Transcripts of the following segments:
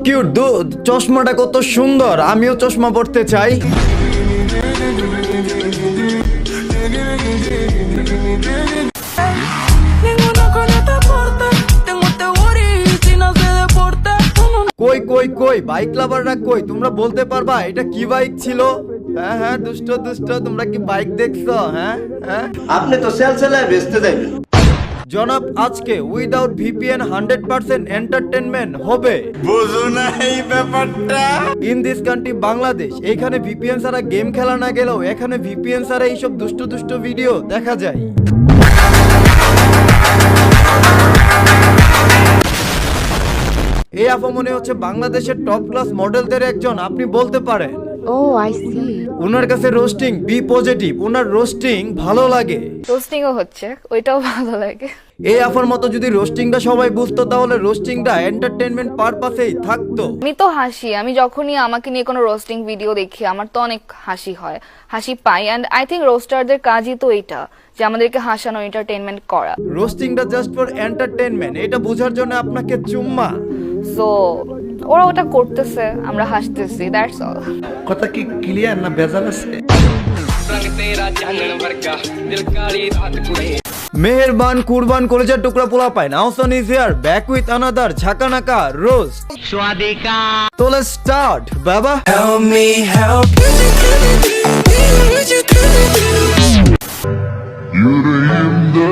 Cute, চশমাটা কত সুন্দর, আমিও চশমা পড়তে চাই। কই কই কই বাইক লাভাররা কই, তোমরা বলতে পারবা এটা কি বাইক ছিল? হ্যাঁ হ্যাঁ দুষ্ট দুষ্ট, তোমরা কি বাইক দেখছো? হ্যাঁ হ্যাঁ, আপনি তো সেল সেলায় বেচতে যাবেন জনাব। আজকে উইদাউট ভিপিএন 100% এন্টারটেনমেন্ট হবে। বুঝো না এই ব্যাপারটা। ইন দিস কান্ট্রি বাংলাদেশ, এখানে ভিপিএন ছাড়া গেম খেলা না গেলেও এখানে ভিপিএন ছাড়া এইসব দুষ্ট দুষ্ট ভিডিও দেখা যায়। এই আপা মনে হচ্ছে বাংলাদেশের টপ ক্লাস মডেলদের একজন, আপনি বলতে পারেন। ও আই সি। ওনার কাছে রোস্টিং বি পজিটিভ, ওনার রোস্টিং ভালো লাগে। রোস্টিংও হচ্ছে, ওইটাও ভালো লাগে। এই আফার মতো যদি রোস্টিংটা সবাই বুঝতো তাহলে রোস্টিংটা এন্টারটেইনমেন্ট পারপাসেই থাকতো। আমি তো হাসি, আমি যখনই আমাকে নিয়ে কোনো রোস্টিং ভিডিও দেখি আমার তো অনেক হাসি হয়, হাসি পাই। অ্যান্ড আই থিঙ্ক রোস্টারদের কাজই তো এইটা, যে আমাদেরকে হাসানো, এন্টারটেইনমেন্ট করা। রোস্টিংটা জাস্ট ফর এন্টারটেইনমেন্ট, এটা বোঝার জন্য আপনাকে চুম্মা। সো ওরা ওটা করতেছে, আমরা হাসতেছি, দ্যাটস অল। কথা কি ক্লিয়ার না ভেজাল আছে? মেহেরবান কুরবান কলেজের টুকরা পোলা পায় Nowshan is here back with another ঝাকানাকা রোস্ট। তো লেটস স্টার্ট বাবা। Help me help Yüreğimde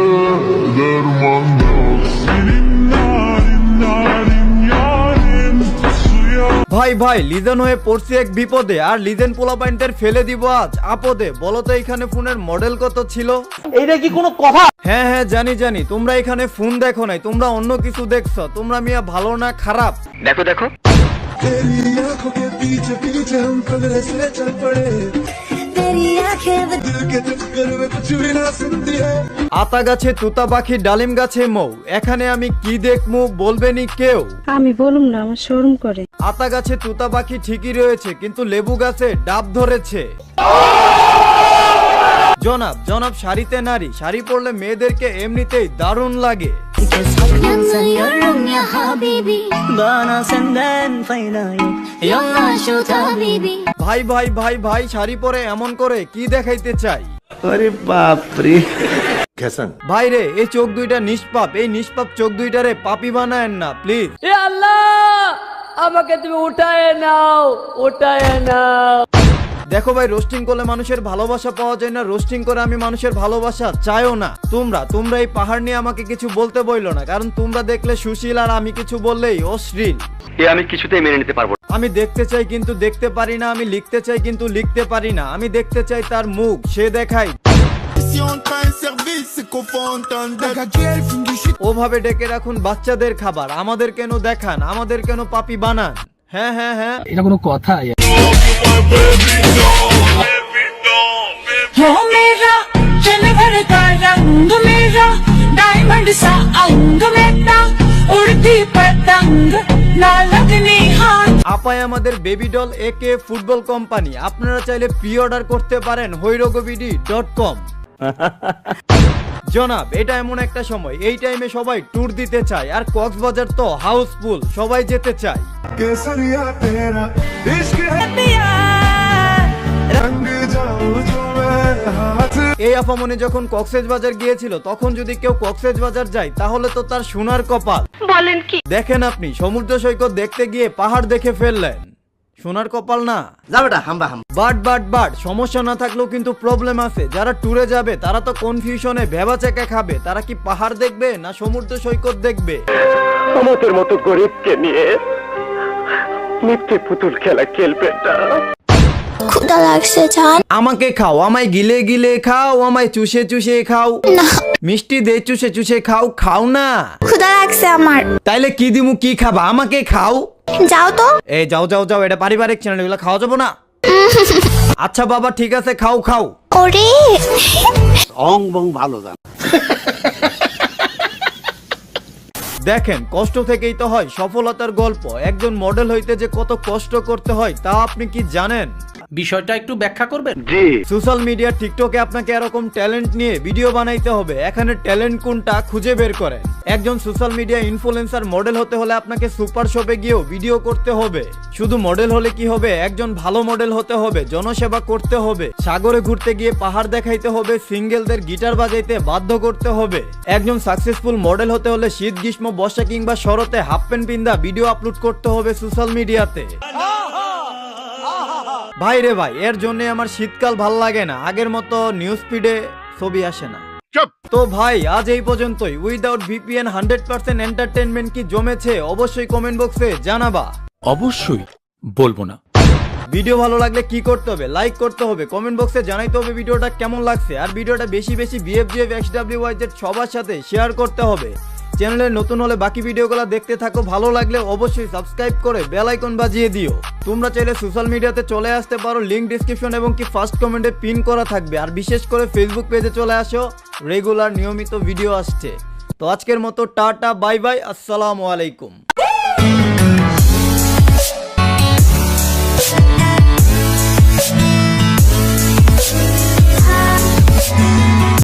derman yok senin narin narin yarim suya. ভাই ভাই লিজেন হয়ে পড়ছি এক বিপদে, আর লিজেন পোলা পয়েন্টের ফেলে দিব আজ আপদে। বলো তো এখানে ফোনের মডেল কত ছিল? এইটা কি কোনো কথা? হ্যাঁ হ্যাঁ জানি জানি, তোমরা এখানে ফোন দেখো নাই, তোমরা অন্য কিছু দেখছো। তোমরা মিয়া ভালো না খারাপ? দেখো দেখো तेरी आंखों के पीछे पीछे हम पगले से चल पड़े तेरी आंखें दिल के चक्कर में कुछ भी ना सुनती है। আতা গাছে তুতা পাখি ডালিম গাছে মৌ, এখানে আমি কি দেখমু বলবেনি কেউ? আমি বলুম না, আমার শরম করে। আতা গাছে তুতা পাখি ঠিকই রয়েছে, কিন্তু লেবু গাছে ডাব ধরেছে। জনাব জনাব শাড়িতে নারী, শাড়ি পরলে মেয়েদেরকে এমনিতেই দারুণ লাগে। Sanıyorum ya habibi Bana senden fayda yok Yolla şu tabibi ভাই ভাই ভাই ভাই, শাড়ি পরে এমন করে কি দেখাইতে চাই? আরে বাপ রে। কেসন ভাই রে, এই চোখ দুইটা নিষ্পাপ, এই নিষ্পাপ চোখ দুইটারে পাপি বানায়েন না প্লিজ। এ আল্লাহ, আমাকে তুমি উঠায় নাও, উঠায় নাও। দেখো ভাই, রোস্টিং করলে মানুষের ভালোবাসা পাওয়া যায় না, রোস্টিং করে আমি মানুষের ভালোবাসা চাইও না। তোমরা এই পাহাড় নিয়ে আমাকে কিছু বলতে বইলো না, কারণ তোমরা দেখলে সুশীল, আর আমি কিছু বললেই অশ্লীল। আমি কিছুতেই মেনে নিতে পারবো না। আমি দেখতে চাই কিন্তু দেখতে পারি না, আমি লিখতে চাই কিন্তু লিখতে পারি না, আমি দেখতে চাই তার মুখ, সে দেখাই। ওভাবে ডেকে রাখুন বাচ্চাদের খাবার, আমাদের কেন দেখান, আমাদের কেন পাপি বানান? হ্যাঁ হ্যাঁ হ্যাঁ, এটা কোনো কথা? हो मेरा चल भरता रंग मेरा डायमंड सा अंग मेरा उड़ती पतंग ना लगनी हाथ। আপায় আমাদের বেবি ডল একে ফুটবল কোম্পানি, আপনারা চাইলে প্রি অর্ডার করতে পারেন hoirogobidi.com। জনাব, এটা এমন একটা সময়, এই টাইমে সবাই ট্যুর দিতে চায়, আর কক্সবাজার তো হাউসফুল, সবাই যেতে চায়। केसरिया तेरा इश्क है रंग जाऊं जो मैं हाथ। এই আপামনি যখন কক্সবাজার গিয়েছিল, তখন যদি কেউ কক্সবাজার যায় তাহলে তো তার সোনার কপাল। বলেন কি? দেখেন আপনি সমুদ্র সৈকত দেখতে গিয়ে পাহাড় দেখে ফেললেন, সোনার কপাল না? যাবেটা হাম্বা হাম। বাট সমস্যা না থাকলেও কিন্তু প্রবলেম আছে। যারা ট্যুরে যাবে তারা তো কনফিউশনে ভেবাচেকা খাবে, তারা কি পাহাড় দেখবে না সমুদ্র সৈকত দেখবে? আমাদের মতো গরিবকে নিয়ে মিথ্যে পুতুল খেলা খেলবে না। ক্ষুধা লাগছে জান। আমাকে খাও, আমায় গিলে গিলে খাও, আমায় চুষে চুষে খাও, মিষ্টি দে চুষে চুষে খাও, খাও না। ক্ষুধা লাগছে আমার। তাইলে কি দিমু, কি খাবা? আমাকে খাও। যাও তো। এই যাও যাও যাও, এটা পারিবারিক চ্যানেল, এগুলো খাওয়া যাবো না। আচ্ছা বাবা ঠিক আছে, খাও খাও। ওরে অং বং ভালো জান। দেখেন, কষ্ট থেকেই তো হয় সফলতার গল্প। একজন মডেল হইতে যে কত কষ্ট করতে হয় তা আপনি কি জানেন? বিষয়টা একটু ব্যাখ্যা করবেন? জি। সোশ্যাল মিডিয়া টিকটকে আপনাকে এরকম ট্যালেন্ট নিয়ে ভিডিও বানাইতে হবে। এখানে ট্যালেন্ট কোনটা খুঁজে বের করেন। একজন সোশ্যাল মিডিয়া ইনফ্লুয়েন্সার মডেল হতে হলে আপনাকে সুপার শপে গিয়েও ভিডিও করতে হবে। শুধু মডেল হলে কি হবে, একজন ভালো মডেল হতে হবে, জনসেবা করতে হবে, সাগরে ঘুরতে গিয়ে পাহাড় দেখাইতে হবে, সিঙ্গেলদের গিটার বাজাইতে বাধ্য করতে হবে। একজন সাকসেসফুল মডেল হতে হলে শীত, গ্রীষ্ম, বর্ষা কিংবা শরতে হাফ প্যান্ট পিন্দা ভিডিও আপলোড করতে হবে সোশ্যাল মিডিয়াতে। ভাই রে ভাই, এর জন্য আমার শীতকাল ভাল লাগে না, আগের মতো নিউজ ফিডে ছবি আসে না। তো ভাই আজ এই পর্যন্তই। উইদাউট ভিপিএন 100% এন্টারটেইনমেন্ট কি জমেছে? অবশ্যই কমেন্ট বক্সে জানাবা। অবশ্যই বলবো না। ভিডিও ভালো লাগলে কি করতে হবে? লাইক করতে হবে, কমেন্ট বক্সে জানাইতে হবে ভিডিওটা কেমন লাগছে, আর ভিডিওটা বেশি বেশি BFGF XWYZ সবার সাথে শেয়ার করতে হবে। চ্যানেলে নতুন হলে বাকি ভিডিওগুলো দেখতে থাকো। ভালো লাগলে অবশ্যই সাবস্ক্রাইব করে বেল আইকন বাজিয়ে দিও। তোমরা চাইলে সোশ্যাল মিডিয়াতে চলে আসতে পারো, লিংক ডিসক্রিপশন এবং কি ফার্স্ট কমেন্টে পিন করা থাকবে। আর বিশেষ করে ফেসবুক পেজে চলে আসো, রেগুলার নিয়মিত ভিডিও আসছে। তো আজকের মতো টাটা, বাই বাই, আসসালামু আলাইকুম।